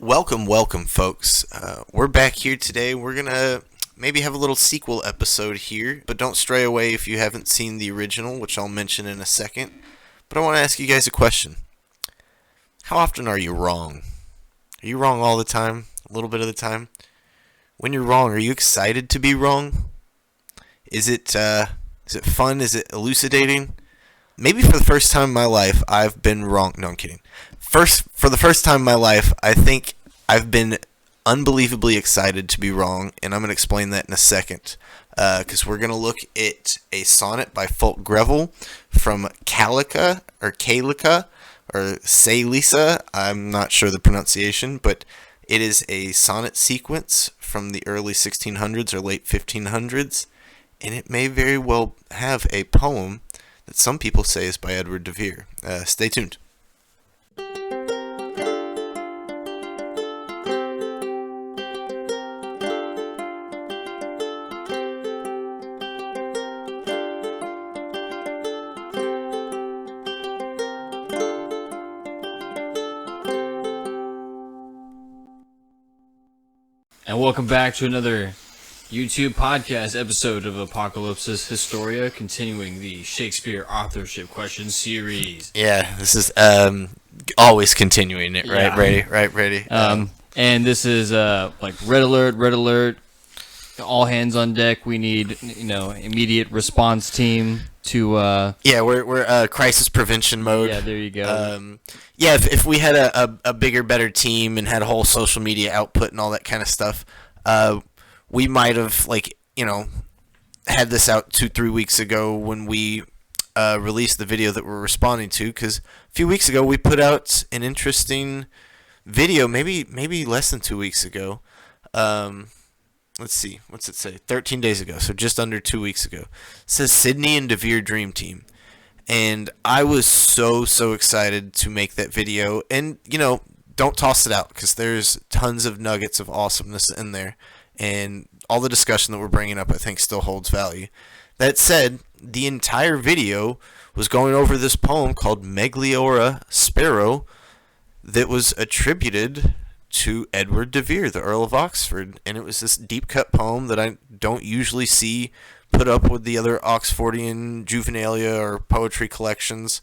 Welcome, folks. We're back here today. We're gonna maybe have a little sequel episode here, but don't stray away if you haven't seen the original, which I'll mention in a second. But I want to ask you guys a question. How often are you wrong? Are you wrong all the time? A little bit of the time? When you're wrong, are you excited to be wrong? Is it fun? Is it elucidating? Maybe for the first time in my life, I've been wrong. No, I'm kidding. For the first time in my life, I think I've been unbelievably excited to be wrong, and I'm going to explain that in a second. Because we're going to look at a sonnet by Greville from Calica, or Salisa. I'm not sure the pronunciation, but it is a sonnet sequence from the early 1600s or late 1500s, and it may very well have a poem that some people say is by Edward de Vere. Stay tuned. And welcome back to another YouTube podcast episode of Apocalypsis Historia, continuing the Shakespeare authorship question series. Yeah, this is always continuing it, right, Brady? Right, Brady? And this is like red alert, all hands on deck. We need, immediate response team to... Yeah, we're crisis prevention mode. Yeah, there you go. If we had a bigger, better team and had a whole social media output and all that kind of stuff, we might have, had this out 2-3 weeks ago when we released the video that we're responding to, because a few weeks ago we put out an interesting video, maybe less than 2 weeks ago. Let's see, what's it say? 13 days ago, so just under 2 weeks ago. It says Sidney and de Vere Dream Team. And I was so excited to make that video. And, don't toss it out, because there's tons of nuggets of awesomeness in there. And all the discussion that we're bringing up, I think, still holds value. That said, the entire video was going over this poem called Megliora, Spero, that was attributed to Edward de Vere, the Earl of Oxford. And it was this deep-cut poem that I don't usually see put up with the other Oxfordian juvenilia or poetry collections.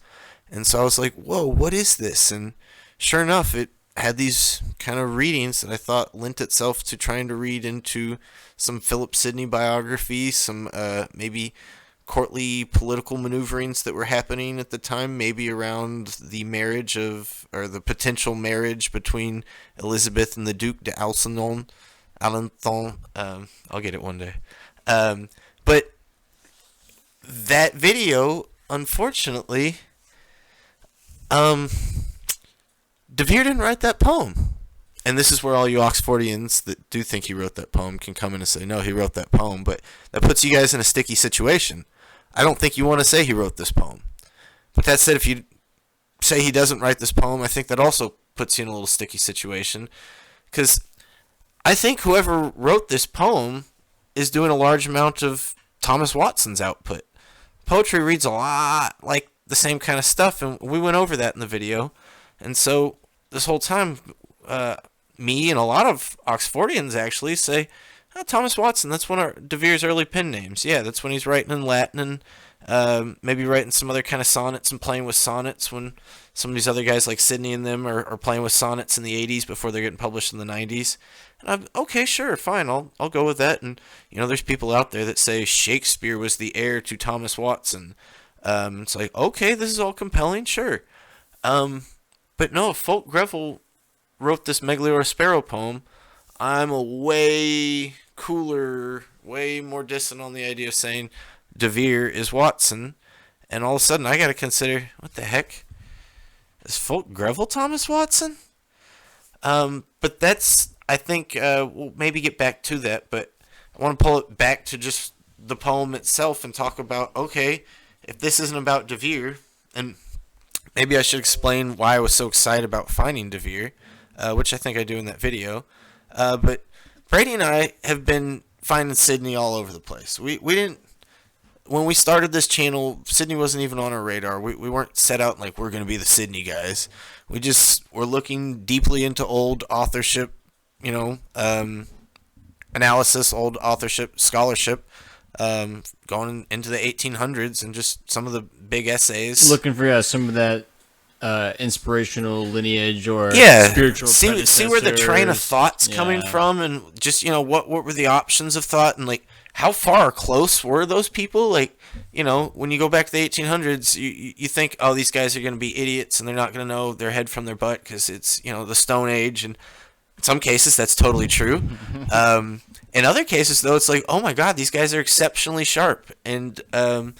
And so I was like, whoa, what is this? And sure enough, it had these kind of readings that I thought lent itself to trying to read into some Philip Sidney biography, some maybe courtly political maneuverings that were happening at the time, maybe around the marriage or the potential marriage between Elizabeth and the Duc d'Alençon. I'll get it one day. But that video, unfortunately, de Vere didn't write that poem. And this is where all you Oxfordians that do think he wrote that poem can come in and say, no, he wrote that poem. But that puts you guys in a sticky situation. I don't think you want to say he wrote this poem. But that said, if you say he doesn't write this poem, I think that also puts you in a little sticky situation. Because I think whoever wrote this poem is doing a large amount of Thomas Watson's output. Poetry reads a lot like the same kind of stuff, and we went over that in the video. And so this whole time, me and a lot of Oxfordians actually say, oh, Thomas Watson, that's one of de Vere's early pen names. Yeah, that's when he's writing in Latin and maybe writing some other kind of sonnets and playing with sonnets when some of these other guys like Sidney and them are playing with sonnets in the 80s before they're getting published in the 90s. And I'm, okay, sure, fine, I'll go with that. And, there's people out there that say Shakespeare was the heir to Thomas Watson. It's like, okay, this is all compelling, sure. But no, if Greville wrote this Megliora Spero poem, I'm a way cooler, way more distant on the idea of saying de Vere is Watson. And all of a sudden, I got to consider, what the heck? Is Greville Thomas Watson? But that's, I think, we'll maybe get back to that, but I want to pull it back to just the poem itself and talk about, okay, if this isn't about de Vere, and maybe I should explain why I was so excited about finding de Vere, which I think I do in that video, but Brady and I have been finding Sidney all over the place. We didn't when we started this channel, Sidney wasn't even on our radar. We weren't set out like we're going to be the Sidney guys. We just were looking deeply into old authorship, analysis, old authorship, scholarship, going into the 1800s and just some of the big essays. Looking for some of that inspirational lineage or Yeah, spiritual see where the train of thought's coming Yeah. from, and just what were the options of thought, and like how far or close were those people? Like, when you go back to the 1800s, you think, oh, these guys are going to be idiots and they're not going to know their head from their butt because it's the Stone Age, and in some cases that's totally true. In other cases, though, it's like, oh my God, these guys are exceptionally sharp, and I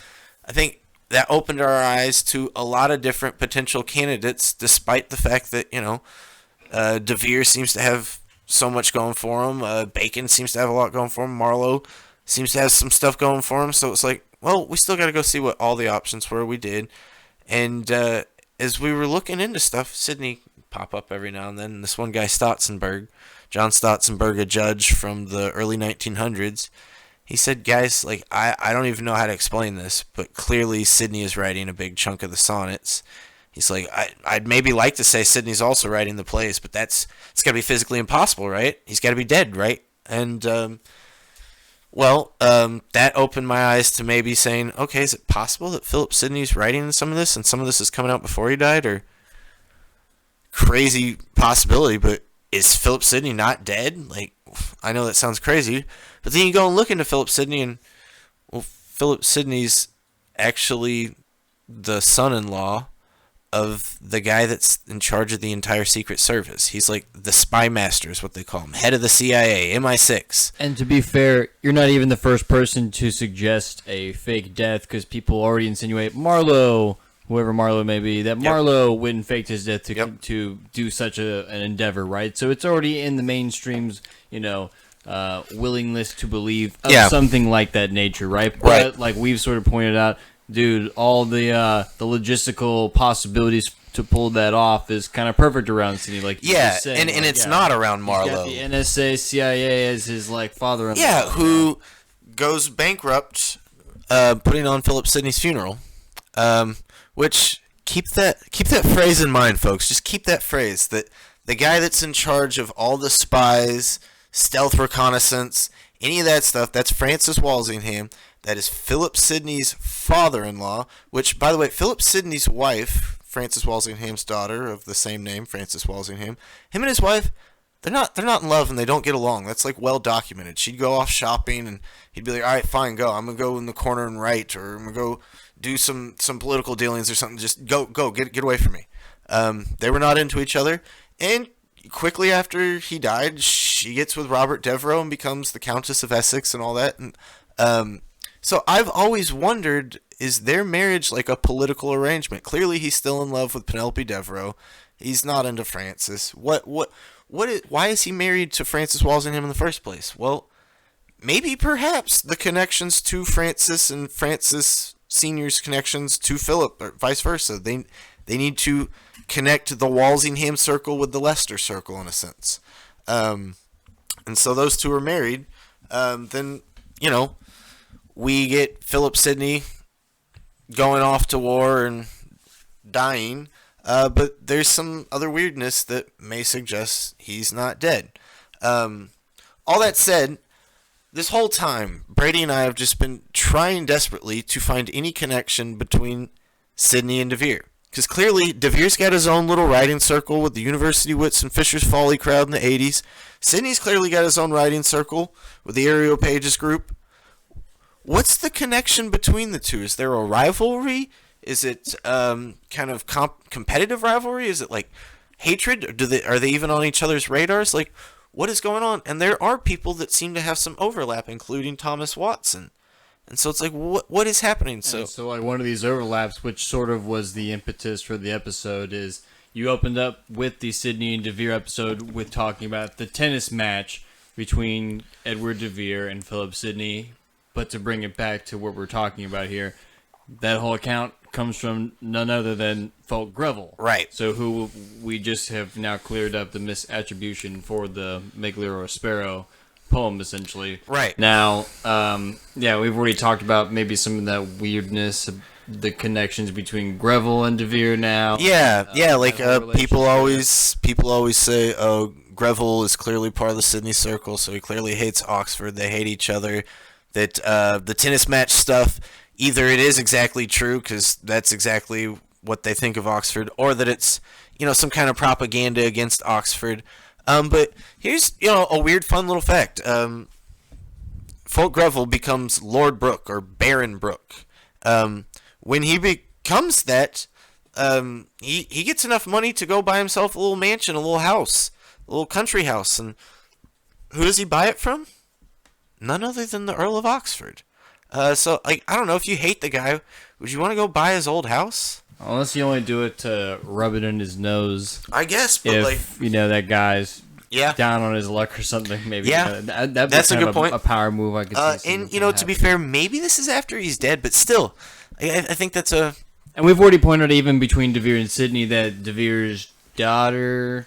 think that opened our eyes to a lot of different potential candidates, despite the fact that De Vere seems to have so much going for him. Bacon seems to have a lot going for him. Marlowe seems to have some stuff going for him. So it's like, well, we still got to go see what all the options were. We did, and as we were looking into stuff, Sidney pop up every now and then. And this one guy, John Stotzenberg, a judge from the early 1900s. He said, guys, like, I don't even know how to explain this, but clearly Sidney is writing a big chunk of the sonnets. He's like, I'd maybe like to say Sidney's also writing the plays, but it's got to be physically impossible, right? He's got to be dead, right? And, that opened my eyes to maybe saying, okay, is it possible that Philip Sidney's writing some of this, and some of this is coming out before he died? Or crazy possibility, but is Philip Sidney not dead? Like, I know that sounds crazy, but then you go and look into Philip Sidney, and Philip Sidney's actually the son-in-law of the guy that's in charge of the entire Secret Service. He's like the spy master is what they call him, head of the CIA, MI6. And to be fair, you're not even the first person to suggest a fake death, because people already insinuate Marlowe, whoever Marlowe may be, that Marlowe went and faked his death to do such an endeavor, right? So it's already in the mainstream's, willingness to believe of something like that nature, right? But like we've sort of pointed out, dude, all the logistical possibilities to pull that off is kind of perfect around Sidney, like you just said. And it's not around Marlowe. He's got the NSA, CIA as his father-in-law. Yeah, who goes bankrupt, putting on Philip Sidney's funeral. Which keep that phrase in mind, folks. Just keep that phrase, that the guy that's in charge of all the spies, stealth reconnaissance, any of that stuff, that's Francis Walsingham. That is Philip Sidney's father-in-law, which, by the way, Philip Sidney's wife, Francis Walsingham's daughter of the same name, Francis Walsingham, him and his wife, they're not in love and they don't get along. That's like well documented. She'd go off shopping and he'd be like, all right, fine, go. I'm going to go in the corner and write, or I'm going to go do some political dealings or something. Just go, get away from me. They were not into each other, and quickly after he died, she gets with Robert Devereux and becomes the Countess of Essex and all that. And so I've always wondered, is their marriage like a political arrangement? Clearly, he's still in love with Penelope Devereux. He's not into Francis. Why is he married to Francis Walsingham in the first place? Well, maybe perhaps the connections to Francis and Francis Senior's connections to Philip, or vice versa. They need to connect the Walsingham circle with the Leicester circle in a sense. And so those two are married. Then, we get Philip Sidney going off to war and dying. But there's some other weirdness that may suggest he's not dead. All that said, this whole time, Brady and I have just been trying desperately to find any connection between Sidney and De Vere. Because clearly, De Vere's got his own little writing circle with the University Wits and Fisher's Folly crowd in the 80s. Sidney's clearly got his own writing circle with the Areopagus group. What's the connection between the two? Is there a rivalry? Is it kind of competitive rivalry? Is it like hatred? Or are they even on each other's radars? Like, what is going on? And there are people that seem to have some overlap, including Thomas Watson. And so it's like, what is happening? So like one of these overlaps, which sort of was the impetus for the episode, is you opened up with the Sidney and De Vere episode with talking about the tennis match between Edward De Vere and Philip Sidney. But to bring it back to what we're talking about here, that whole account comes from none other than Folk Greville. Right. So who we just have now cleared up the misattribution for the Megliora Spero poem, essentially. Right. Now, we've already talked about maybe some of that weirdness, the connections between Greville and DeVere now. Like people always say, oh, Greville is clearly part of the Sidney Circle, so he clearly hates Oxford. They hate each other. That the tennis match stuff, either it is exactly true because that's exactly what they think of Oxford, or that it's some kind of propaganda against Oxford. But here's a weird, fun little fact. Folk Greville becomes Lord Brooke or Baron Brooke. When he becomes that, he gets enough money to go buy himself a little mansion, a little house, a little country house. And who does he buy it from? None other than the Earl of Oxford. So, I don't know, if you hate the guy, would you want to go buy his old house? Unless you only do it to rub it in his nose. I guess, but if, that guy's down on his luck or something, maybe. Yeah, that's a good point. A power move, I could see. And, to be fair, maybe this is after he's dead, but still, I think that's a... And we've already pointed out, even between DeVere and Sidney, that DeVere's daughter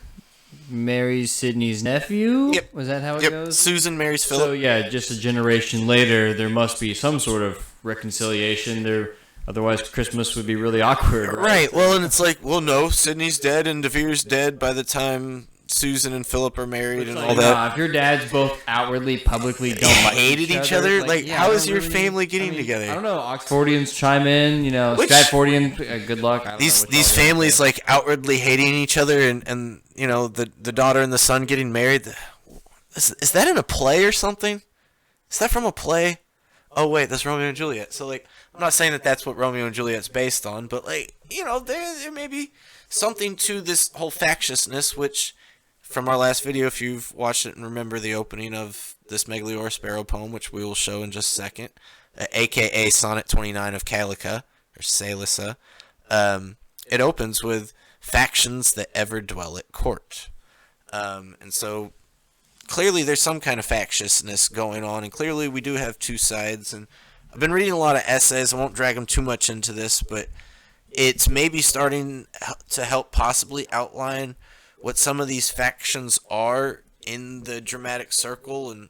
marries Sidney's nephew? Yep. Was that how it goes? Susan marries Philip. So, just a generation later, there must be some sort of reconciliation there. Otherwise, Christmas would be really awkward. Right. Well, and it's like, no, Sidney's dead and DeVere's dead by the time Susan and Philip are married and all that. If your dads both outwardly, publicly don't like hated each other, how is your family getting together? I don't know. Oxfordians chime in, Stratfordian, good luck. These families outwardly hating each other, and the daughter and the son getting married. Is that in a play or something? Is that from a play? Oh wait, that's Romeo and Juliet. So I'm not saying that that's what Romeo and Juliet's based on, but there may be something to this whole factiousness, which, from our last video, if you've watched it and remember the opening of this Megliora Spero poem, which we will show in just a second, aka Sonnet 29 of Calica, or Salissa, it opens with factions that ever dwell at court. And so clearly there's some kind of factiousness going on, and clearly we do have two sides. And I've been reading a lot of essays. I won't drag them too much into this, but it's maybe starting to help possibly outline what some of these factions are in the dramatic circle, and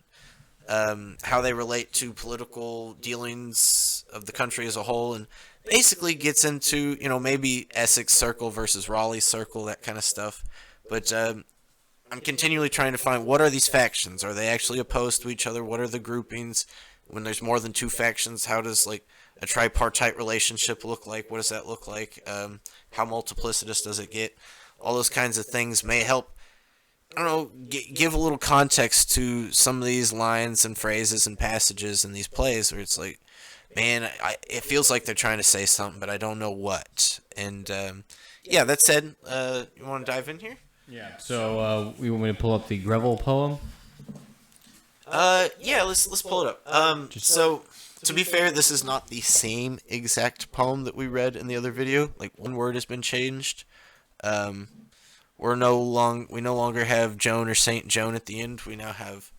how they relate to political dealings of the country as a whole, and basically gets into, maybe Essex circle versus Raleigh circle, that kind of stuff. But I'm continually trying to find, what are these factions? Are they actually opposed to each other? What are the groupings? When there's more than two factions, how does a tripartite relationship look like? What does that look like? How multiplicitous does it get? All those kinds of things may help, give a little context to some of these lines and phrases and passages in these plays where it's like, man, it feels like they're trying to say something, but I don't know what. And, that said, you want to dive in here? Yeah. So, we want me to pull up the Greville poem? Let's pull it up. So, to be fair, this is not the same exact poem that we read in the other video. One word has been changed. We no longer have Joan or Saint Joan at the end. We now have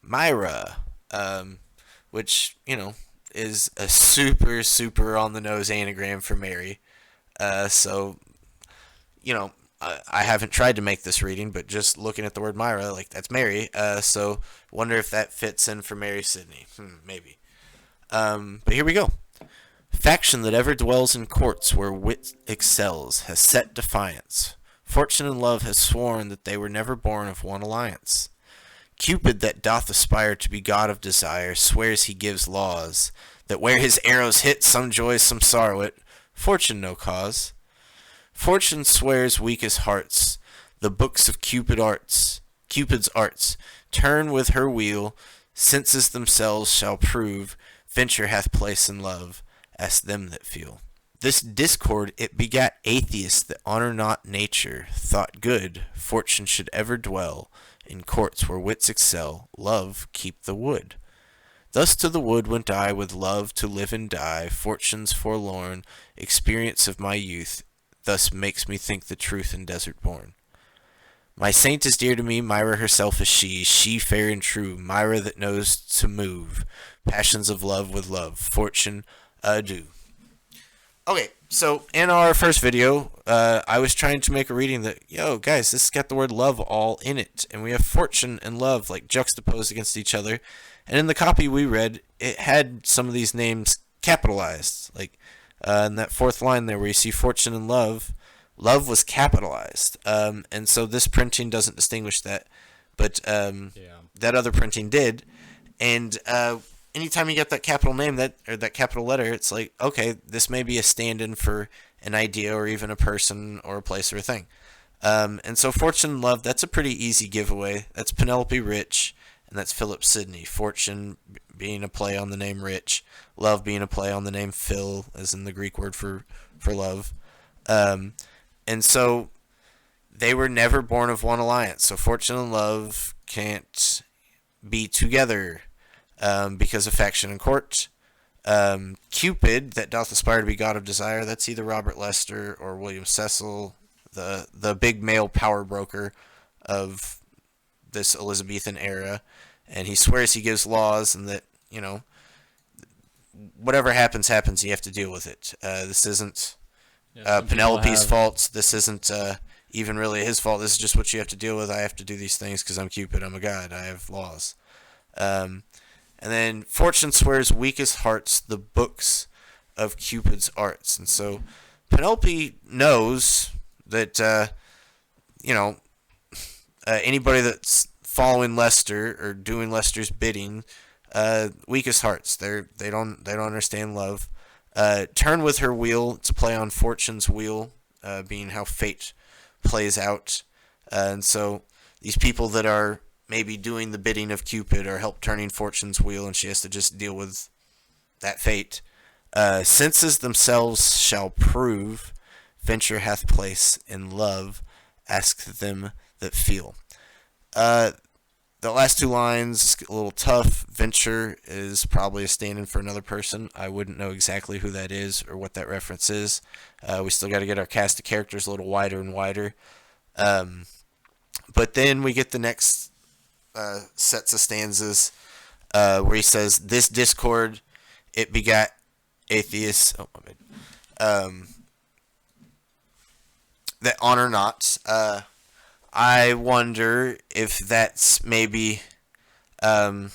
Myra, which, is a super, super on the nose anagram for Mary. So, I haven't tried to make this reading, but just looking at the word Myra, that's Mary. So wonder if that fits in for Mary Sidney. Maybe. But here we go. Faction that ever dwells in courts where wit excels has set defiance. Fortune and love has sworn that they were never born of one alliance. Cupid that doth aspire to be god of desire swears he gives laws, that where his arrows hit some joy, some sorrow it, Fortune no cause. Fortune swears weakest hearts, the books of Cupid's arts, turn with her wheel, senses themselves shall prove, venture hath place in love, ask them that feel. This discord it begat atheists that honor not nature, thought good, fortune should ever dwell, in courts where wits excel, love keep the wood. Thus to the wood went I with love to live and die, fortune's forlorn, experience of my youth, thus makes me think the truth in desert born. My saint is dear to me, Myra herself is she fair and true, Myra that knows to move, passions of love with love, fortune, adieu. Okay, so in our first video, I was trying to make a reading that, yo, guys, this has got the word love all in it. And we have fortune and love, like, juxtaposed against each other. And in the copy we read, it had some of these names capitalized. Like, in that fourth line there where you see fortune and love, love was capitalized. And so this printing doesn't distinguish that. But that other printing did. And anytime you get that capital name or that capital letter, it's like, okay, this may be a stand-in for an idea or even a person or a place or a thing. And so Fortune and Love, that's a pretty easy giveaway. That's Penelope Rich, and that's Philip Sidney. Fortune being a play on the name Rich, Love being a play on the name Phil, as in the Greek word for love. And so they were never born of one alliance. So Fortune and Love can't be together. Because of faction and court. Cupid, that doth aspire to be god of desire, that's either Robert Lester or William Cecil, the big male power broker of this Elizabethan era. And he swears he gives laws and that, whatever happens, you have to deal with it. This isn't Penelope's fault. This isn't even really his fault. This is just what you have to deal with. I have to do these things because I'm Cupid. I'm a god. I have laws. And then Fortune swears weakest hearts the books of Cupid's arts. And so Penelope knows that, anybody that's following Lester or doing Lester's bidding, weakest hearts. They don't understand love. Turn with her wheel to play on Fortune's wheel, being how fate plays out. And so these people that are maybe doing the bidding of Cupid or help turning Fortune's wheel, and she has to just deal with that fate. Senses themselves shall prove, venture hath place in love, ask them that feel. The last two lines, a little tough. Venture is probably a stand-in for another person. I wouldn't know exactly who that is or what that reference is. We still got to get our cast of characters a little wider and wider. But then we get the next sets of stanzas where he says, "This discord, it begat atheists that honor not." I wonder if that's maybe a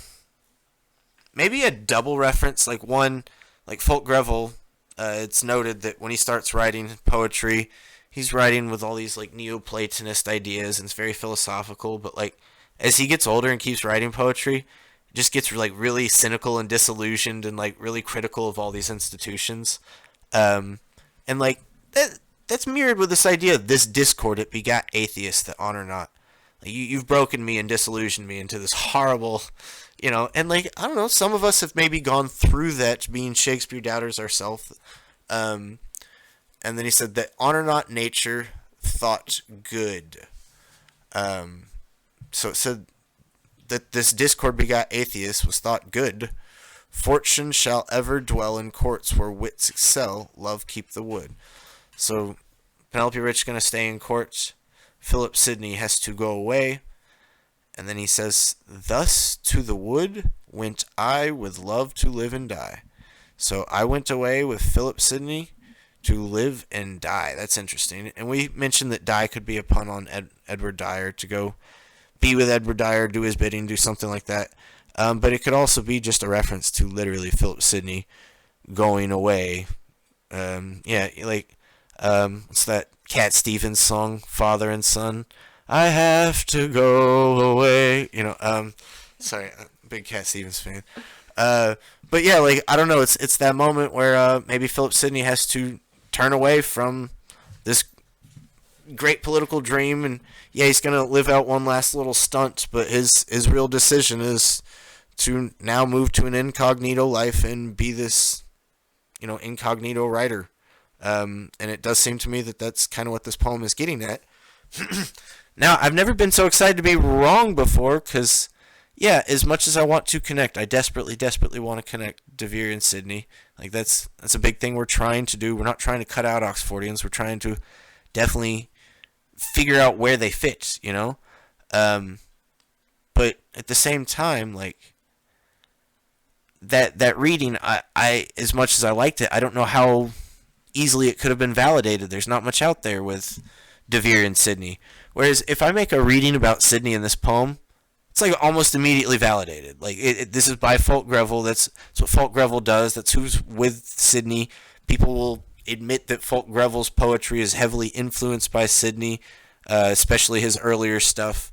double reference, like one, like Folk Greville. It's noted that when he starts writing poetry, he's writing with all these like Neoplatonist ideas, and it's very philosophical, but like as he gets older and keeps writing poetry, it just gets like really cynical and disillusioned and like really critical of all these institutions. And like that's mirrored with this idea of this discord, it begat atheists that honor not. Like, you've broken me and disillusioned me into this horrible, and like, I don't know, some of us have maybe gone through that being Shakespeare doubters ourselves. And then he said that honor not nature, thought good. So it said that this discord begot atheists was thought good. Fortune shall ever dwell in courts where wits excel, love keep the wood. So Penelope Rich going to stay in court. Philip Sidney has to go away. And then he says, "Thus to the wood went I with love to live and die." So I went away with Philip Sidney to live and die. That's interesting. And we mentioned that die could be a pun on Edward Dyer, to go be with Edward Dyer, do his bidding, do something like that. But it could also be just a reference to literally Philip Sidney going away. What's that Cat Stevens song, Father and Son? I have to go away. Sorry, big Cat Stevens fan. But yeah, like, I don't know. It's that moment where maybe Philip Sidney has to turn away from this great political dream, and yeah, he's gonna live out one last little stunt, but his real decision is to now move to an incognito life and be this, incognito writer. And it does seem to me that that's kind of what this poem is getting at. Now, I've never been so excited to be wrong before, because, yeah, as much as I want to connect, I desperately want to connect DeVere and Sidney. Like, that's a big thing we're trying to do. We're not trying to cut out Oxfordians. We're trying to definitely figure out where they fit, But at the same time, like, that reading, I as much as I liked it, I don't know how easily it could have been validated. There's not much out there with DeVere and Sidney. Whereas if I make a reading about Sidney in this poem, it's like almost immediately validated. Like this is by Fulk Greville. That's what Fulk Greville does. That's who's with Sidney. People will admit that Fulk Greville's poetry is heavily influenced by Sidney, especially his earlier stuff.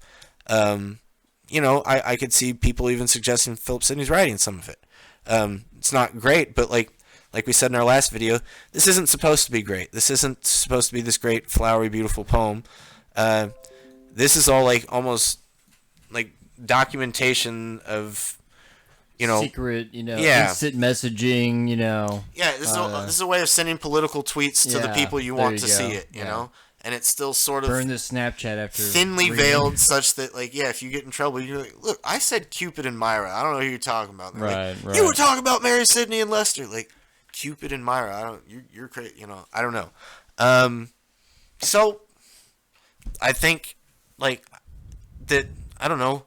I could see people even suggesting Philip Sidney's writing some of it. It's not great, but like we said in our last video, this isn't supposed to be great. This isn't supposed to be this great, flowery, beautiful poem. This is all like almost like documentation of, secret, instant messaging, Yeah, this is a way of sending political tweets to the people you want to see it, you know? And it's still sort of burn the Snapchat after thinly veiled, such that if you get in trouble, you're like, look, I said Cupid and Myra. I don't know who you're talking about. Right. You were talking about Mary, Sidney, and Lester. Like, Cupid and Myra. You're crazy. I don't know. So I think that I don't know.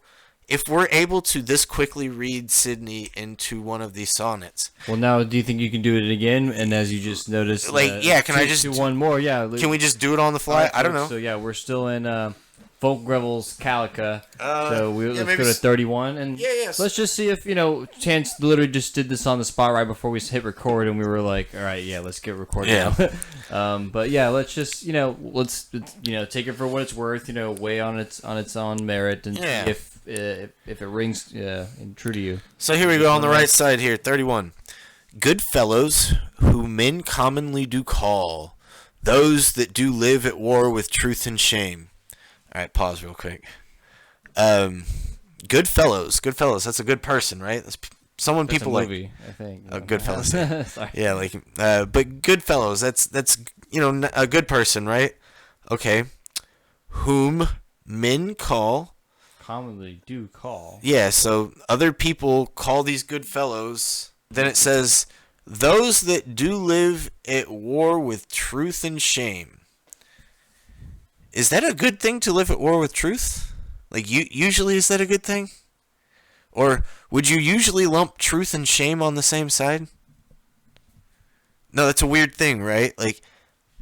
If we're able to this quickly read Sidney into one of these sonnets. Well, now, do you think you can do it again? And as you just noticed... can I just... do one more? Yeah. Can we just do it on the fly? I don't know. So, we're still in Fulk Greville's Calica. So, let's go to 31. And let's just see if, Chance literally just did this on the spot right before we hit record. And we were like, all right, let's get recorded now. But, let's just, let's take it for what it's worth, weigh on its own merit. And see if it rings true to you. So here we go on the right side here, 31. Good fellows, who men commonly do call, those that do live at war with truth and shame. All right, pause real quick. Good fellows, that's a good person, right? That's someone that's people a movie, like. I think. Goodfellas. Sorry. Yeah, but Goodfellas, that's a good person, right? Okay. Whom men commonly do call. Yeah, so other people call these good fellows. Then it says, those that do live at war with truth and shame. Is that a good thing to live at war with truth? Like, usually is that a good thing? Or would you usually lump truth and shame on the same side? No, that's a weird thing, right? Like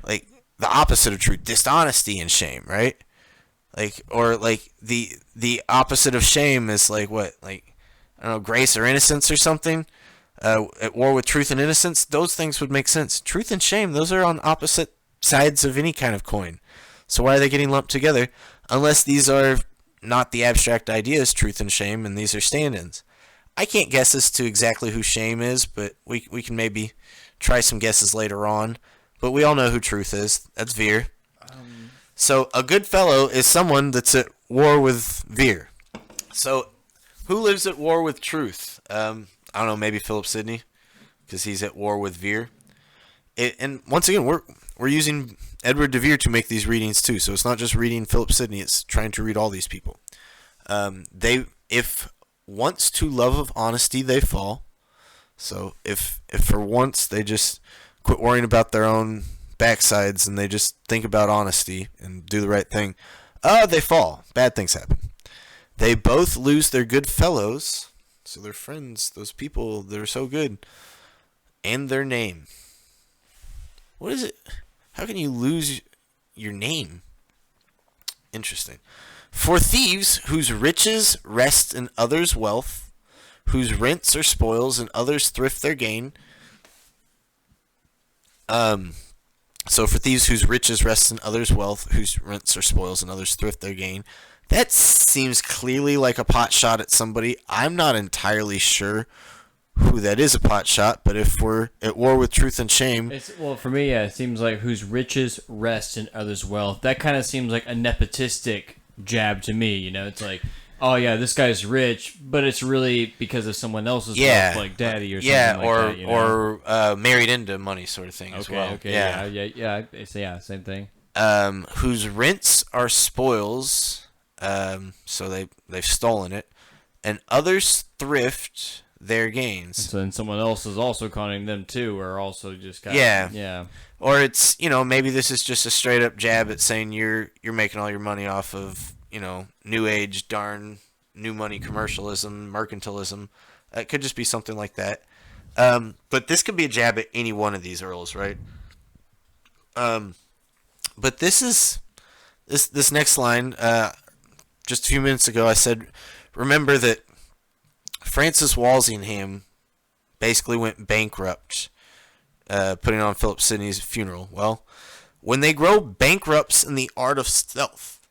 the opposite of truth, dishonesty and shame, right? The opposite of shame is what? I don't know, grace or innocence or something? At war with truth and innocence? Those things would make sense. Truth and shame, those are on opposite sides of any kind of coin. So why are they getting lumped together? Unless these are not the abstract ideas, truth and shame, and these are stand-ins. I can't guess as to exactly who shame is, but we can maybe try some guesses later on. But we all know who truth is. That's Veer. So a good fellow is someone that's at war with Veer. So who lives at war with truth? I don't know, maybe Philip Sidney, because he's at war with Veer. And once again, we're using Edward de Vere to make these readings too. So it's not just reading Philip Sidney; it's trying to read all these people. If once to love of honesty they fall. So if for once they just quit worrying about their own backsides and they just think about honesty and do the right thing, they fall. Bad things happen. They both lose their good fellows, so their friends, those people that are so good, and their name. What is it? How can you lose your name? Interesting. For thieves whose riches rest in others' wealth, whose rents are spoils and others thrift their gain. So for thieves whose riches rest in others' wealth, whose rents are spoils and others thrift their gain. That seems clearly like a pot shot at somebody. I'm not entirely sure who that is a pot shot, but if we're at war with truth and shame... For me, it seems like whose riches rest in others' wealth. That kind of seems like a nepotistic jab to me, It's like, oh yeah, this guy's rich, but it's really because of someone else's wealth, like daddy or something like that. Or married into money sort of thing as well. Okay, yeah, same thing. Whose rents are spoils, so they've stolen it, and others thrift their gains. So then someone else is also conning them too, or also just yeah. Or it's maybe this is just a straight up jab at saying you're making all your money off of new age darn new money commercialism, mercantilism. It could just be something like that. But this could be a jab at any one of these earls, right? But this next line. Just a few minutes ago, I said, remember that Francis Walsingham basically went bankrupt, putting on Philip Sidney's funeral. Well, when they grow bankrupts in the art of stealth,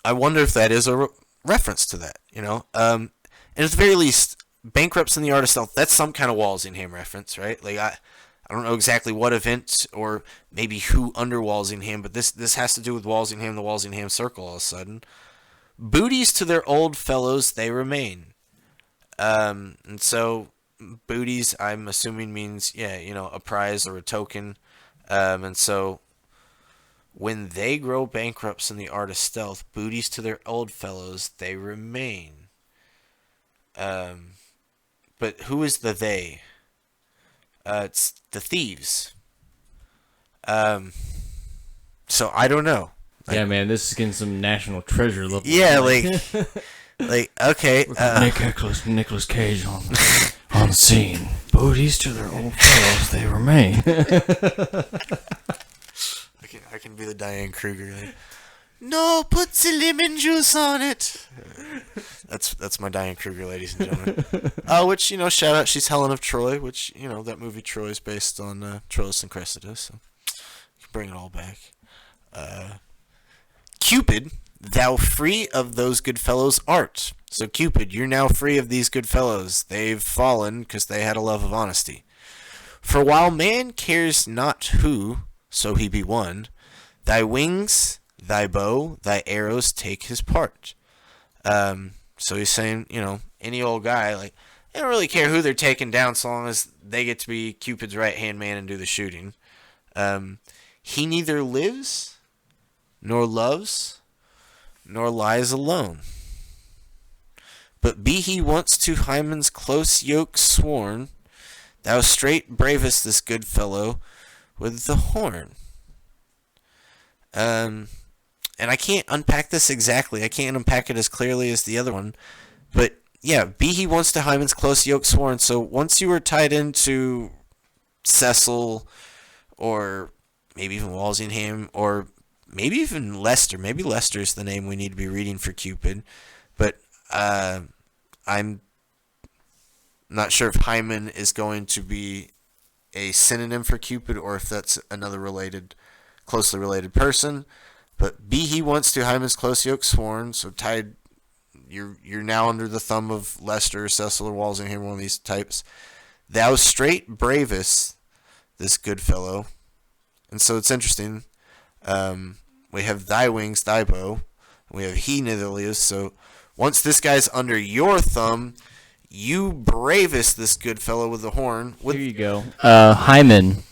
I wonder if that is a reference to that. And at the very least, bankrupts in the art of stealth. That's some kind of Walsingham reference, right? Like I don't know exactly what event or maybe who under Walsingham, but this has to do with Walsingham, the Walsingham Circle. All of a sudden, booties to their old fellows they remain. And so booties, I'm assuming means a prize or a token. And so when they grow bankrupts in the art of stealth, booties to their old fellows they remain. But who is the they? It's the thieves. So I don't know. Yeah, man, this is getting some National Treasure level. Yeah, okay. Nicholas Cage on scene. Booties to their old fellows, they remain. I can be the Diane Kruger. No, put the lemon juice on it. That's my Diane Kruger, ladies and gentlemen. Which shout out, she's Helen of Troy, which that movie Troy is based on Troilus and Cressida, so you can bring it all back. Cupid, thou free of those good fellows art. So Cupid, you're now free of these good fellows. They've fallen because they had a love of honesty. For while man cares not who, so he be won, thy wings, thy bow, thy arrows take his part. So he's saying, any old guy, they don't really care who they're taking down so long as they get to be Cupid's right-hand man and do the shooting. He neither lives, nor loves, nor lies alone. But be he once to Hymen's close yoke sworn, thou straight bravest this good fellow with the horn. And I can't unpack this exactly. I can't unpack it as clearly as the other one. But, yeah, be he once to Hymen's close yoke sworn. So once you were tied into Cecil, or maybe even Walsingham, or maybe even Lester. Maybe Lester is the name we need to be reading for Cupid. But I'm not sure if Hymen is going to be a synonym for Cupid or if that's another closely related person. But be he once to Hymen's close yoke sworn, so tied, you're now under the thumb of Lester, Cecil, or Walsingham, one of these types. Thou straight bravest this good fellow. And so it's interesting. We have thy wings, thy bow. We have he neither lives. So once this guy's under your thumb, you bravest this good fellow with the horn. Here you go. Hymen,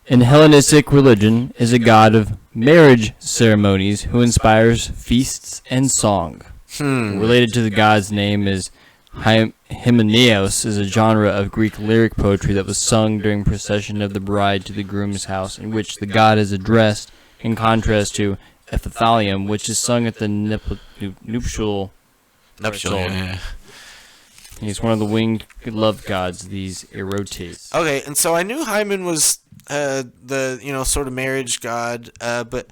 in Hellenistic religion, is a god of marriage ceremonies who inspires feasts and song. Related to the god's name is Hymenaeus, is a genre of Greek lyric poetry that was sung during procession of the bride to the groom's house, in which the god is addressed, in contrast to Epithalium, which is sung at the nuptial. Yeah. He's one of the winged love gods, these erotes. Okay, and so I knew Hymen was the sort of marriage god, but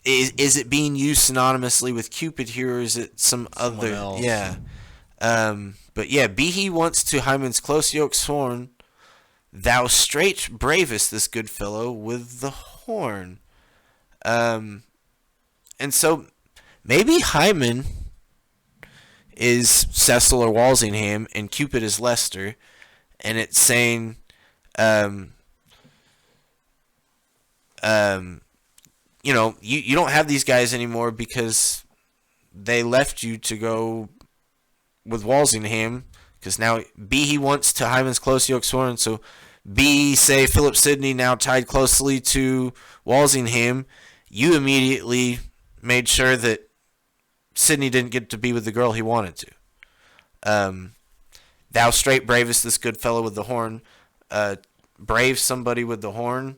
is it being used synonymously with Cupid here, or is it someone other? Else. Yeah. But yeah, be he once to Hymen's close yoke sworn, thou straight bravest this good fellow with the horn. And so maybe Hymen is Cecil or Walsingham, and Cupid is Lester, and it's saying, you don't have these guys anymore because they left you to go with Walsingham, because now be he once to Hymen's close yoke sworn, so be, say, Philip Sidney now tied closely to Walsingham, you immediately made sure that Sidney didn't get to be with the girl he wanted to. Thou straight bravest this good fellow with the horn. Brave somebody with the horn.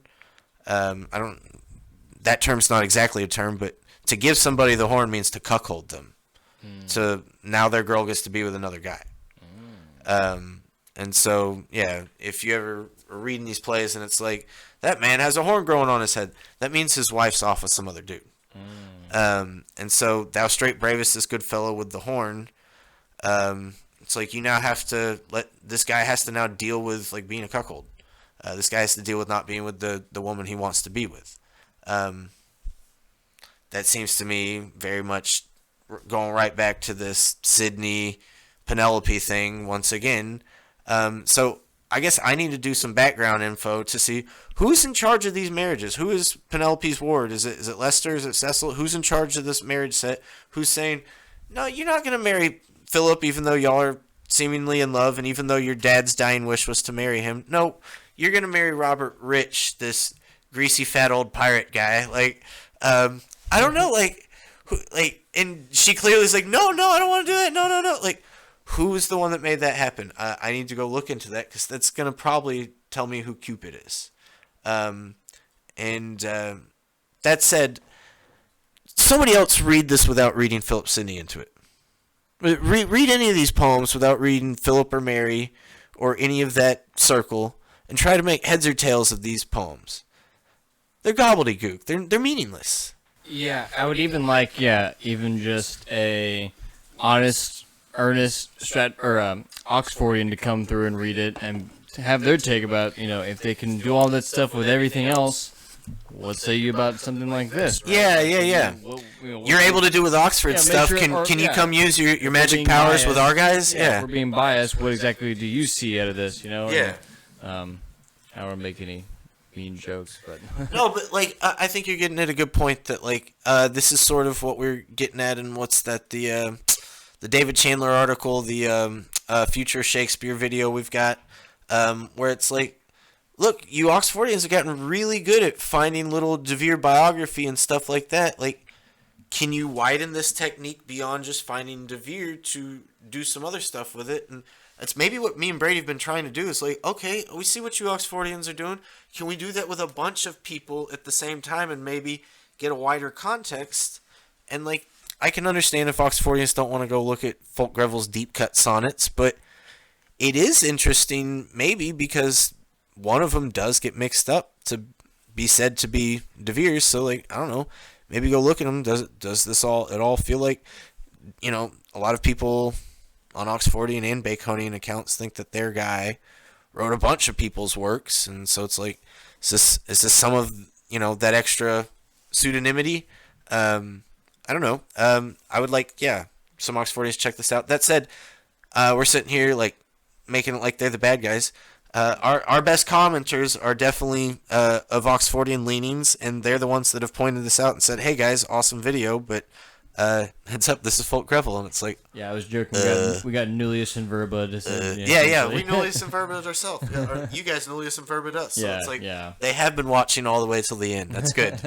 That term's not exactly a term, but to give somebody the horn means to cuckold them. So now their girl gets to be with another guy. And so, yeah, if you ever reading these plays, and it's like, that man has a horn growing on his head. That means his wife's off with some other dude. And so thou straight bravest this good fellow with the horn. It's like, you now have to this guy has to now deal with like being a cuckold. This guy has to deal with not being with the woman he wants to be with. That seems to me very much going right back to this Sidney Penelope thing once again. So I guess I need to do some background info to see who's in charge of these marriages. Who is Penelope's ward? Is it Lester? Is it Cecil? Who's in charge of this marriage set? Who's saying, no, you're not going to marry Philip even though y'all are seemingly in love and even though your dad's dying wish was to marry him? No, you're going to marry Robert Rich, this greasy fat old pirate guy. Like, I don't know, and she clearly is like, no, I don't want to do that. No. Like, who is the one that made that happen? I need to go look into that because that's going to probably tell me who Cupid is. That said, somebody else read this without reading Philip Sidney into it. Read any of these poems without reading Philip or Mary or any of that circle and try to make heads or tails of these poems. They're gobbledygook. They're meaningless. Yeah, I would even like, even just a honest, earnest Oxfordian to come through and read it and have their take about, if they can do all that stuff with everything else, what say you about something like this? Right? Yeah. You're able to do with Oxford stuff. Can you come use your magic powers biased with our guys? Yeah. If we're being biased, what exactly do you see out of this? Yeah. I don't want to make any mean jokes, but no, but I think you're getting at a good point that this is sort of what we're getting at, and what's that the David Chandler article, the future Shakespeare video we've got, where it's like, look, you Oxfordians have gotten really good at finding little De Vere biography and stuff like that. Like, can you widen this technique beyond just finding De Vere to do some other stuff with it? And that's maybe what me and Brady have been trying to do. Is like, okay, we see what you Oxfordians are doing. Can we do that with a bunch of people at the same time and maybe get a wider context? And I can understand if Oxfordians don't want to go look at Fulk Greville's deep cut sonnets, but it is interesting maybe because one of them does get mixed up to be said to be De Vere's. So I don't know, maybe go look at them. Does this all feel like, a lot of people on Oxfordian and Baconian accounts think that their guy wrote a bunch of people's works, and so it's like, is this some of that extra pseudonymity? I don't know. I would like some Oxfordians check this out. That said, we're sitting here making it like they're the bad guys. Our best commenters are definitely of Oxfordian leanings, and they're the ones that have pointed this out and said, "Hey guys, awesome video, but heads up, this is Fulk Greville," and it's like, I was joking. We got Nullius and Verba. We Nullius and Verba ourselves. Or you guys Nullius and Verba us. So it's like they have been watching all the way till the end. That's good.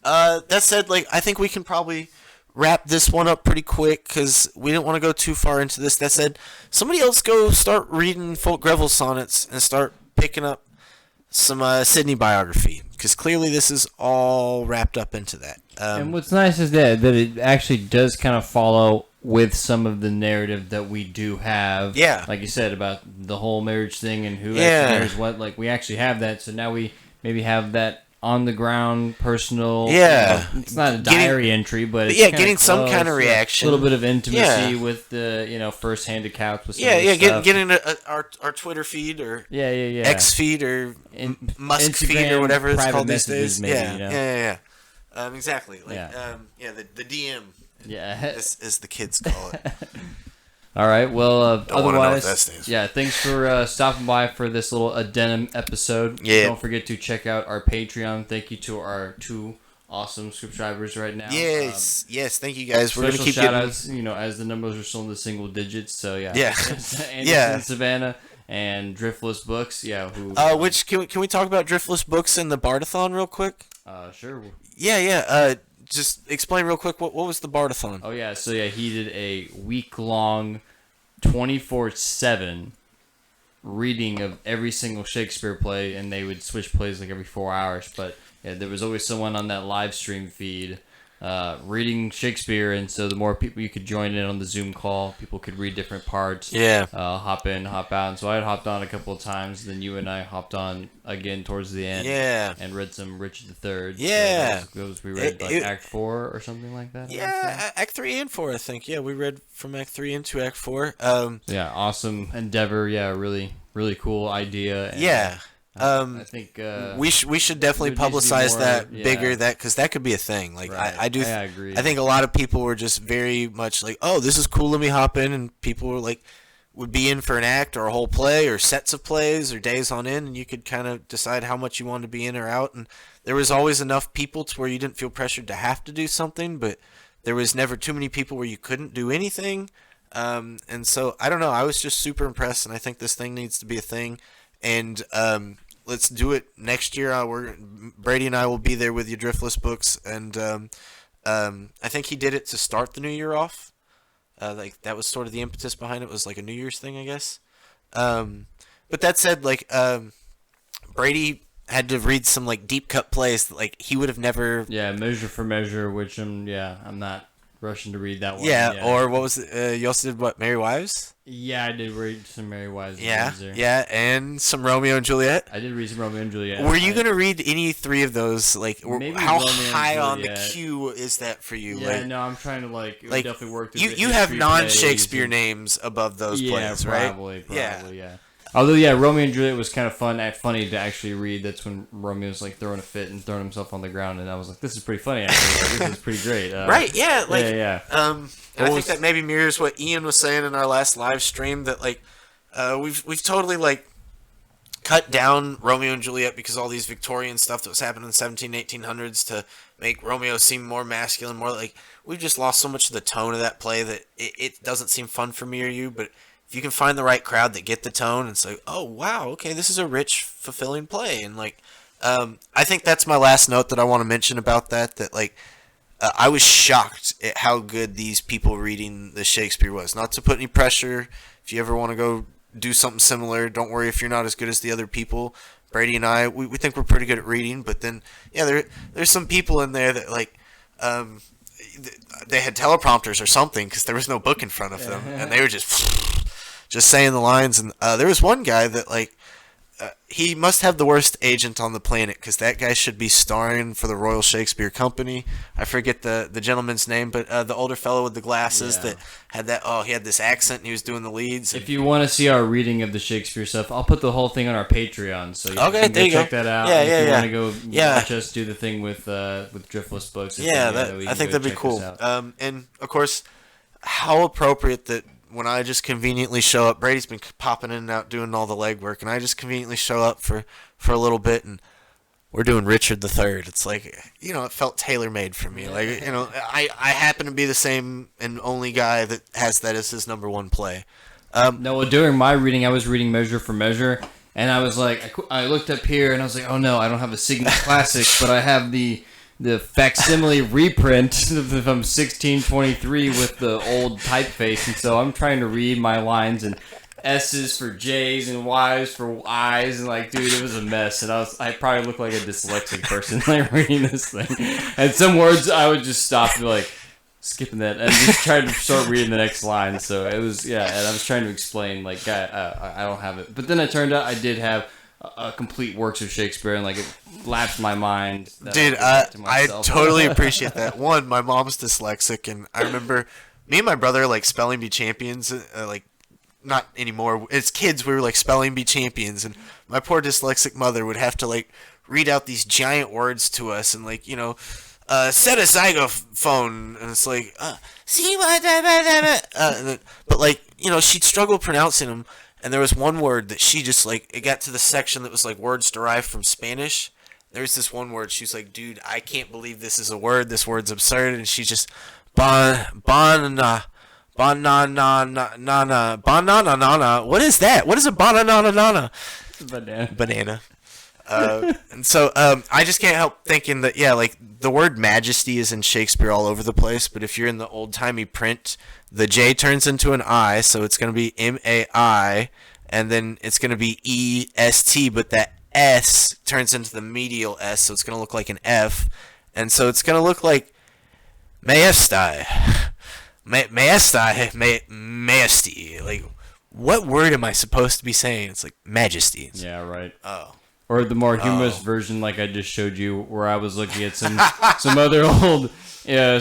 That said, I think we can probably wrap this one up pretty quick because we didn't want to go too far into this. That said, somebody else go start reading Fulk Greville sonnets and start picking up some Sidney biography, because clearly this is all wrapped up into that. And what's nice is that it actually does kind of follow with some of the narrative that we do have. Yeah. Like you said about the whole marriage thing and who actually marries what. We actually have that, so now we maybe have that on the ground, personal. Yeah. It's not a diary entry, but it's getting some kind of reaction. A little bit of intimacy with the first-hand accounts with some of the stuff. Getting our Twitter feed or X feed or Musk Instagram feed or whatever it's called these days. Maybe, Exactly. The DM. Yeah. As the kids call it. All right. Well, Don't otherwise, know what that stands for. Thanks for stopping by for this little addendum episode. Yeah. Don't forget to check out our Patreon. Thank you to our 2 awesome subscribers right now. Yes. Thank you guys. We're gonna keep shout outs. As the numbers are still in the single digits. So Yeah. Anderson, Savannah, and Driftless Books. Yeah. Which can we talk about Driftless Books and the Bardathon real quick? Sure. Yeah. Just explain real quick what was the Bardathon? Oh yeah, so he did a week-long, 24/7 reading of every single Shakespeare play, and they would switch plays every 4 hours. But there was always someone on that live stream feed reading Shakespeare, and so the more people you could join in on the Zoom call, people could read different parts. Yeah. Hop in, hop out. And so I had hopped on a couple of times. Then you and I hopped on again towards the end. Yeah. And read some Richard III. Yeah. So those we read Act 4 or something like that. Yeah, Act 3 and 4, I think. Yeah, we read from Act 3 into Act 4. Yeah, awesome endeavor. Yeah, really, really cool idea. And yeah. I think we should definitely publicize that bigger, because that could be a thing. Like right. I agree. I think a lot of people were just very much like, oh, this is cool, let me hop in, and people were like would be in for an act or a whole play or sets of plays or days on end, and you could kind of decide how much you wanted to be in or out, and there was always enough people to where you didn't feel pressured to have to do something, but there was never too many people where you couldn't do anything. And so I don't know, I was just super impressed, and I think this thing needs to be a thing. And let's do it next year. Brady and I will be there with your Driftless books, and I think he did it to start the new year off. Like that was sort of the impetus behind it. Was like a New Year's thing, I guess. But that said, like Brady had to read some like deep cut plays that like he would have never. Yeah, Measure for Measure, which I'm not rushing to read that one. Yeah, or what was it? You also did what? Merry Wives? Yeah, I did read some Merry Wives. Yeah, and some Romeo and Juliet. I did read some Romeo and Juliet. Were you gonna read any three of those? Like, maybe how Romeo high and on the Juliet. queue is that for you? Yeah, like, no, I'm trying to like definitely work through you have non-Shakespeare names above those plays, right? Probably, yeah. Although, yeah, Romeo and Juliet was kind of funny to actually read. That's when Romeo's like throwing a fit and throwing himself on the ground, and I was like, "This is pretty funny. Actually, this is pretty great." Right? Yeah. Like, yeah. And I think that maybe mirrors what Ian was saying in our last live stream. That like, we've totally like cut down Romeo and Juliet because all these Victorian stuff that was happening in the 1800s to make Romeo seem more masculine, more like we've just lost so much of the tone of that play that it doesn't seem fun for me or you, but. If you can find the right crowd that get the tone and say, oh, wow, okay, this is a rich, fulfilling play. And, like, I think that's my last note that I want to mention about that like, I was shocked at how good these people reading the Shakespeare was. Not to put any pressure. If you ever want to go do something similar, don't worry if you're not as good as the other people. Brady and I, we think we're pretty good at reading. But then, yeah, there's some people in there that, like, they had teleprompters or something because there was no book in front of them. And they were just saying the lines, and there was one guy that like he must have the worst agent on the planet because that guy should be starring for the Royal Shakespeare Company. I forget the gentleman's name, but the older fellow with the glasses that had that. Oh, he had this accent and he was doing the leads. If you want to see our reading of the Shakespeare stuff, I'll put the whole thing on our Patreon, so you can there you check go. that out. Yeah, if you want to go Yeah. watch us do the thing with Driftless books. I think that'd be cool. And of course, how appropriate that. When I just conveniently show up, Brady's been popping in and out doing all the legwork, and I just conveniently show up for a little bit, and we're doing Richard III. It's like, you know, it felt tailor-made for me. Like, you know, I happen to be the same and only guy that has that as his number one play. No, well, during my reading, I was reading Measure for Measure, and I was like, I looked up here, and I was like, oh no, I don't have a Signet Classic, but I have the facsimile reprint from 1623 with the old typeface, and so I'm trying to read my lines and S's for J's and Y's for I's, and like, dude, it was a mess, and I probably look like a dyslexic person like reading this thing, and some words I would just stop and be like skipping that and just try to start reading the next line. So it was and I was trying to explain like I don't have it, but then it turned out I did have a complete works of Shakespeare, and like it lapsed my mind. Dude, I totally appreciate that. One, my mom's dyslexic, and I remember me and my brother like spelling bee champions. Like not anymore. As kids, we were like spelling bee champions, and my poor dyslexic mother would have to like read out these giant words to us, and like set a zygophone, and it's like see what but like she'd struggle pronouncing them. And there was one word that she just, like, it got to the section that was, like, words derived from Spanish. There's this one word. She's like, dude, I can't believe this is a word. This word's absurd. And she just, banana. What is that? What is a banana? Banana. And so I just can't help thinking that, like, the word majesty is in Shakespeare all over the place. But if you're in the old-timey print, the J turns into an I, so it's going to be M-A-I, and then it's going to be E-S-T, but that S turns into the medial S, so it's going to look like an F. And so it's going to look like Maestai. Majesty. Like, what word am I supposed to be saying? It's like majesty. Yeah, right. Oh. Or the more humorous version, like I just showed you, where I was looking at some other old,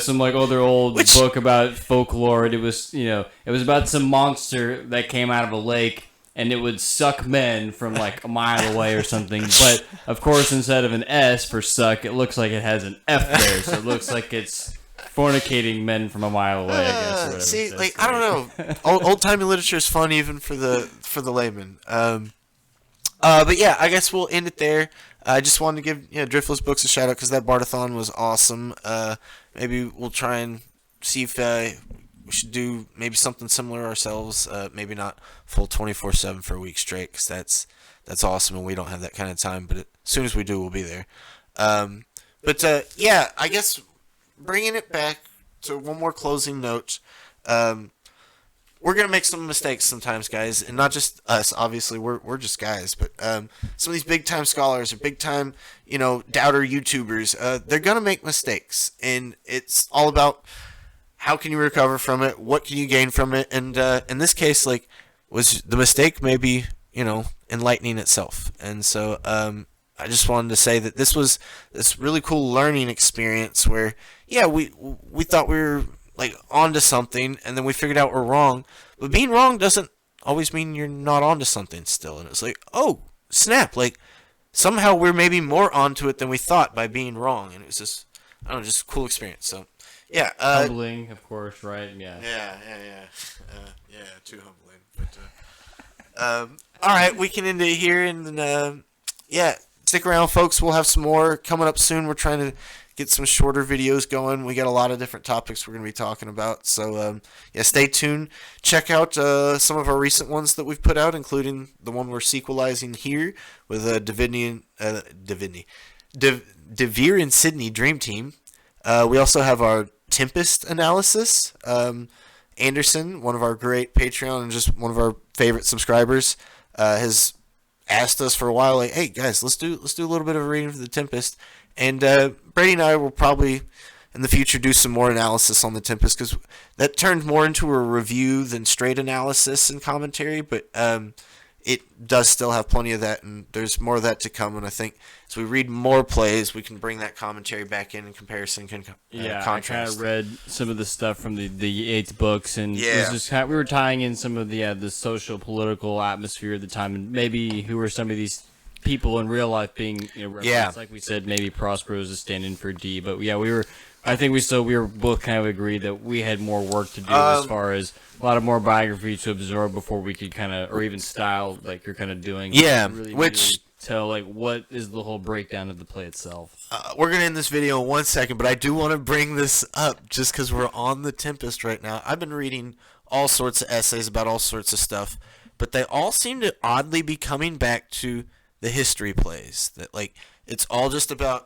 some like other old book about folklore, and it was it was about some monster that came out of a lake, and it would suck men from like a mile away or something. But of course, instead of an S for suck, it looks like it has an F there, so it looks like it's fornicating men from a mile away. I guess. Or whatever. See, like I don't know, old timey literature is fun even for the layman. But yeah, I guess we'll end it there. I just wanted to give Driftless Books a shout out because that Bartathon was awesome. Maybe we'll try and see if we should do maybe something similar ourselves. Maybe not full 24/7 for a week straight because that's awesome and we don't have that kind of time. But as soon as we do, we'll be there. Yeah, I guess bringing it back to one more closing note. We're gonna make some mistakes sometimes, guys, and not just us. Obviously, we're just guys, but some of these big time scholars or big time, doubter YouTubers, they're gonna make mistakes, and it's all about how can you recover from it, what can you gain from it, and in this case, like, was the mistake maybe enlightening itself, and so I just wanted to say that this was this really cool learning experience where we thought we were like onto something, and then we figured out we're wrong. But being wrong doesn't always mean you're not onto something still. And it's like, oh snap! Like somehow we're maybe more onto it than we thought by being wrong. And it was just, I don't know, just a cool experience. So yeah, humbling, of course, right? Yeah. Yeah, too humbling. But all right, we can end it here, and then stick around, folks. We'll have some more coming up soon. We're trying to get some shorter videos going. We got a lot of different topics we're going to be talking about. So, stay tuned. Check out some of our recent ones that we've put out, including the one we're sequelizing here with Devere and Sidney Dream Team. We also have our Tempest analysis. Anderson, one of our great Patreon and just one of our favorite subscribers, has asked us for a while, like, hey guys, let's do a little bit of a reading for the Tempest. And Brady and I will probably in the future do some more analysis on the Tempest because that turned more into a review than straight analysis and commentary. But it does still have plenty of that, and there's more of that to come. And I think as we read more plays, we can bring that commentary back in comparison. I contrast. kind of read some of the stuff from the 8 books, and it was just we were tying in some of the social political atmosphere at the time, and maybe who were some of these people in real life being like we said, maybe Prospero is a stand-in for D, but we were both kind of agreed that we had more work to do as far as a lot of more biography to absorb before we could kind of, or even style like you're kind of doing, really tell like what is the whole breakdown of the play itself. We're gonna end this video in 1 second, but I do want to bring this up just because we're on the Tempest right now. I've been reading all sorts of essays about all sorts of stuff, but they all seem to oddly be coming back to the history plays, that like it's all just about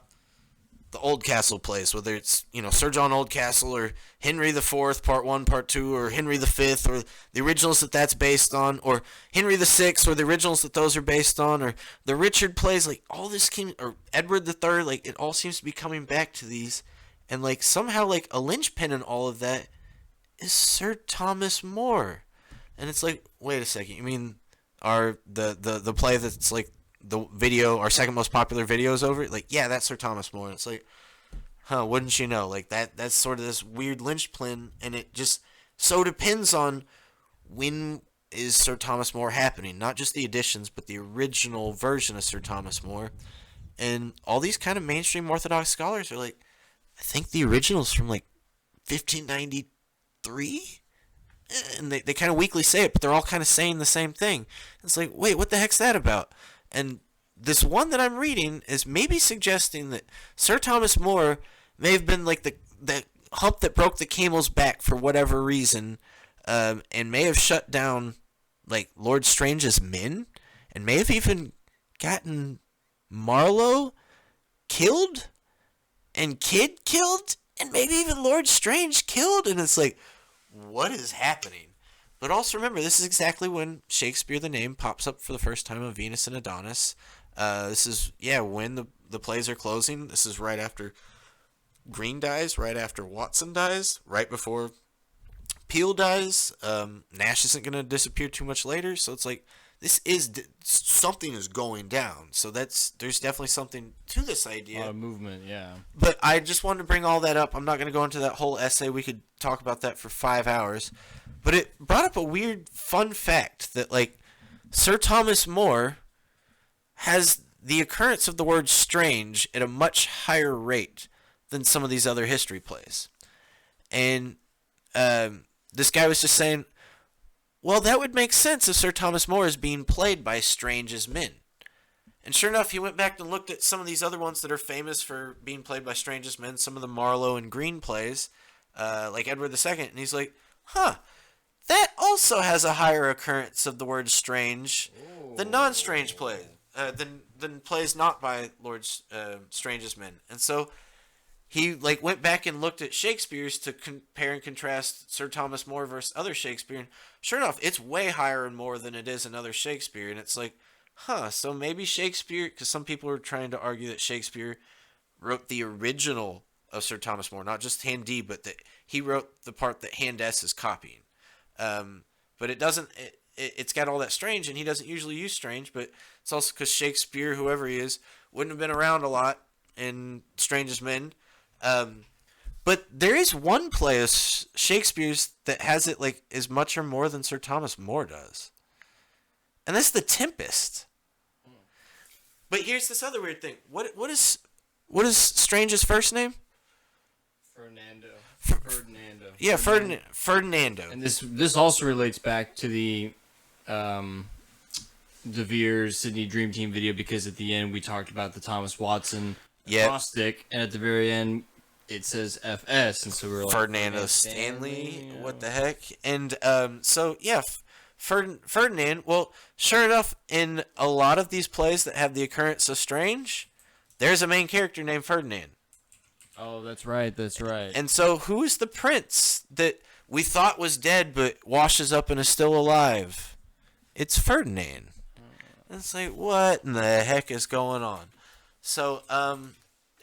the Oldcastle plays, whether it's Sir John Oldcastle or Henry IV Part 1 Part 2 or Henry V or the originals that's based on, or Henry VI or the originals that those are based on, or the Richard plays, like all this or Edward III, like it all seems to be coming back to these, and like somehow like a linchpin in all of that is Sir Thomas More, and it's like, wait a second, you mean the play that's like the video, our second most popular video is over? Like, yeah, that's Sir Thomas More. And it's like, wouldn't you know? Like that's sort of this weird linchpin, and it just so depends on when is Sir Thomas More happening. Not just the editions, but the original version of Sir Thomas More. And all these kind of mainstream Orthodox scholars are like, I think the original's from like 1593? And they kind of weakly say it, but they're all kind of saying the same thing. It's like, wait, what the heck's that about? And this one that I'm reading is maybe suggesting that Sir Thomas More may have been like the hump that broke the camel's back for whatever reason, and may have shut down like Lord Strange's men, and may have even gotten Marlowe killed, and Kidd killed, and maybe even Lord Strange killed. And it's like, what is happening? But also remember, this is exactly when Shakespeare, the name, pops up for the first time of Venus and Adonis. This is, when the plays are closing. This is right after Green dies right after Watson dies, right before Peel dies. Nash isn't going to disappear too much later, so it's like something is going down. So there's definitely something to this idea. A lot of movement, yeah. But I just wanted to bring all that up. I'm not going to go into that whole essay. We could talk about that for 5 hours. But it brought up a weird fun fact that, like, Sir Thomas More has the occurrence of the word strange at a much higher rate than some of these other history plays. And this guy was just saying, well, that would make sense if Sir Thomas More is being played by strange as men. And sure enough, he went back and looked at some of these other ones that are famous for being played by strange as men, some of the Marlowe and Green plays, like Edward II, and he's like, huh, that also has a higher occurrence of the word strange than non-strange plays, than plays not by Lord Strange as men. And so he went back and looked at Shakespeare's to compare and contrast Sir Thomas More versus other Shakespeare, and sure enough, it's way higher in More than it is in other Shakespeare, and it's like, huh, so maybe Shakespeare, because some people are trying to argue that Shakespeare wrote the original of Sir Thomas More, not just Hand D, but that he wrote the part that Hand S is copying. But it doesn't, it's got all that strange, and he doesn't usually use strange, but it's also because Shakespeare, whoever he is, wouldn't have been around a lot in Strange as Men. But there is one play of Shakespeare's that has it like as much or more than Sir Thomas More does. And that's The Tempest. But here's this other weird thing. What is Strange's first name? Ferdinando. Yeah, Ferdinando. And this also relates back to the De Vere's Sidney Dream Team video, because at the end we talked about the Thomas Watson acrostic, and at the very end it says FS, and so we're like, Ferdinando Stanley. What the heck? And so yeah, Ferdinand. Well, sure enough, in a lot of these plays that have the occurrence of strange, there's a main character named Ferdinand. Oh, that's right. And so, who is the prince that we thought was dead but washes up and is still alive? It's Ferdinand. And it's like, what in the heck is going on? So,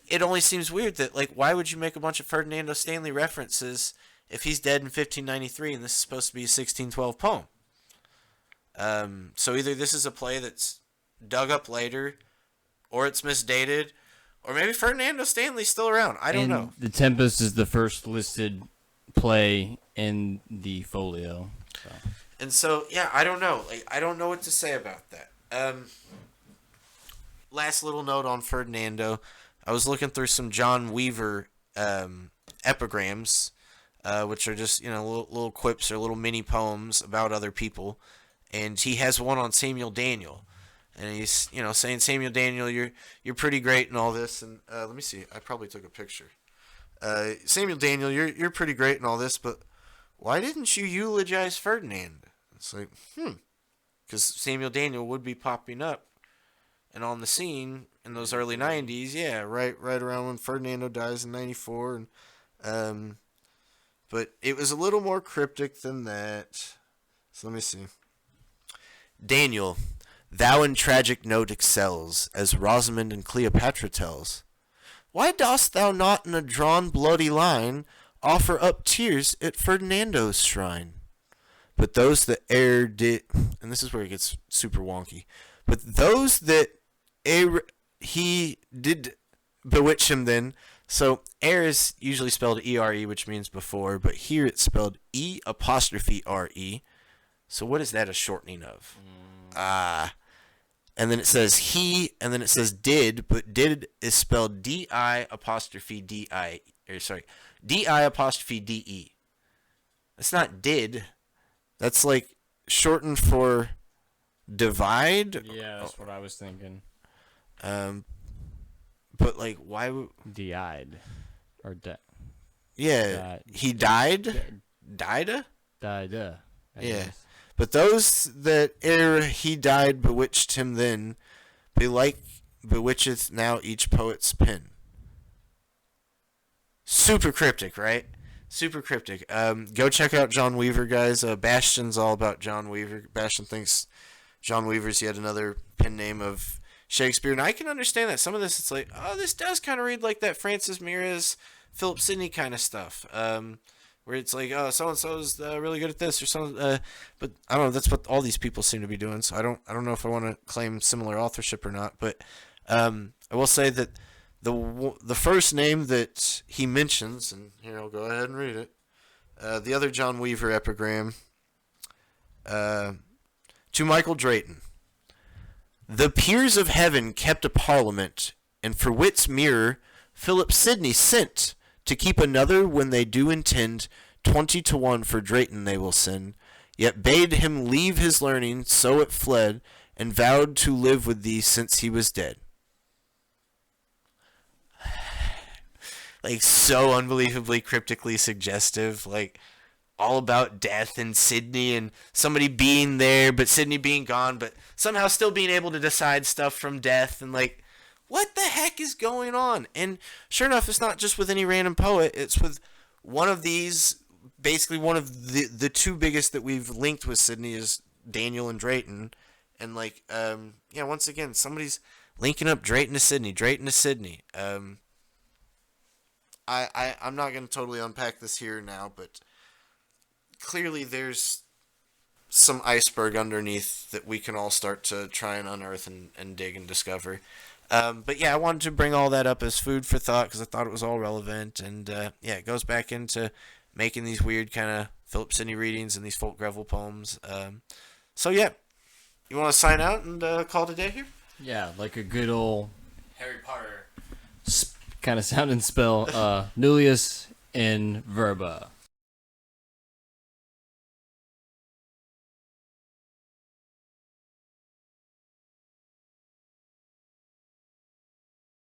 it only seems weird that, like, why would you make a bunch of Ferdinando Stanley references if he's dead in 1593 and this is supposed to be a 1612 poem? So either this is a play that's dug up later, or it's misdated, or maybe Ferdinando Stanley's still around. I don't know. The Tempest is the first listed play in the folio. So. And so, yeah, I don't know. Like, I don't know what to say about that. Last little note on Ferdinando. I was looking through some John Weaver epigrams, which are just, little quips or little mini poems about other people. And he has one on Samuel Daniel. And he's, saying, Samuel Daniel, you're pretty great and all this. And let me see. I probably took a picture. Samuel Daniel, you're pretty great and all this, but why didn't you eulogize Ferdinand? It's like, because Samuel Daniel would be popping up and on the scene in those early 90s. Yeah, right around when Ferdinando dies in 94. And but it was a little more cryptic than that. So let me see. Daniel, thou in tragic note excels, as Rosamond and Cleopatra tells. Why dost thou not in a drawn bloody line offer up tears at Ferdinando's shrine? But those that e'er did, and this is where it gets super wonky, but those that he did bewitch him then, so ere is usually spelled E-R-E, which means before, but here it's spelled E''R''E. So what is that a shortening of? And then it says he, and then it says did, but did is spelled D-I''D-I, D-I''D-E. That's not did. That's like shortened for divide. Yeah, that's what I was thinking. But like, why would... Died. Or yeah, died. He died? Died? Died, yeah. Guess. But those that ere he died bewitched him then, belike bewitcheth now each poet's pen. Super cryptic, right? Super cryptic. Go check out John Weaver, guys. Bastion's all about John Weaver. Bastion thinks John Weaver's yet another pen name of Shakespeare. And I can understand that. Some of this, it's like, oh, this does kind of read like that Francis Mears Philip Sidney kind of stuff. Where it's like, oh, so and so's really good at this, or but I don't know. That's what all these people seem to be doing. So I don't know if I want to claim similar authorship or not. But I will say that the first name that he mentions, and here I'll go ahead and read it. The other John Weaver epigram to Michael Drayton. The peers of heaven kept a parliament, and for wit's mirror Philip Sidney sent, to keep another when they do intend, 20-1 for Drayton they will send, yet bade him leave his learning, so it fled, and vowed to live with thee since he was dead. Like, so unbelievably cryptically suggestive, like, all about death and Sidney and somebody being there, but Sidney being gone, but somehow still being able to decide stuff from death, and like, what the heck is going on? And sure enough, it's not just with any random poet. It's with one of these, basically one of the two biggest that we've linked with Sidney is Daniel and Drayton. And like, once again, somebody's linking up Drayton to Sidney, Drayton to Sidney. I'm not going to totally unpack this here now, but clearly there's some iceberg underneath that we can all start to try and unearth and dig and discover. But yeah, I wanted to bring all that up as food for thought because I thought it was all relevant. And it goes back into making these weird kind of Philip Sidney readings and these folk Greville poems. So yeah, you want to sign out and call it a day here? Yeah, like a good old Harry Potter kind of sound and spell. Nullius in verba.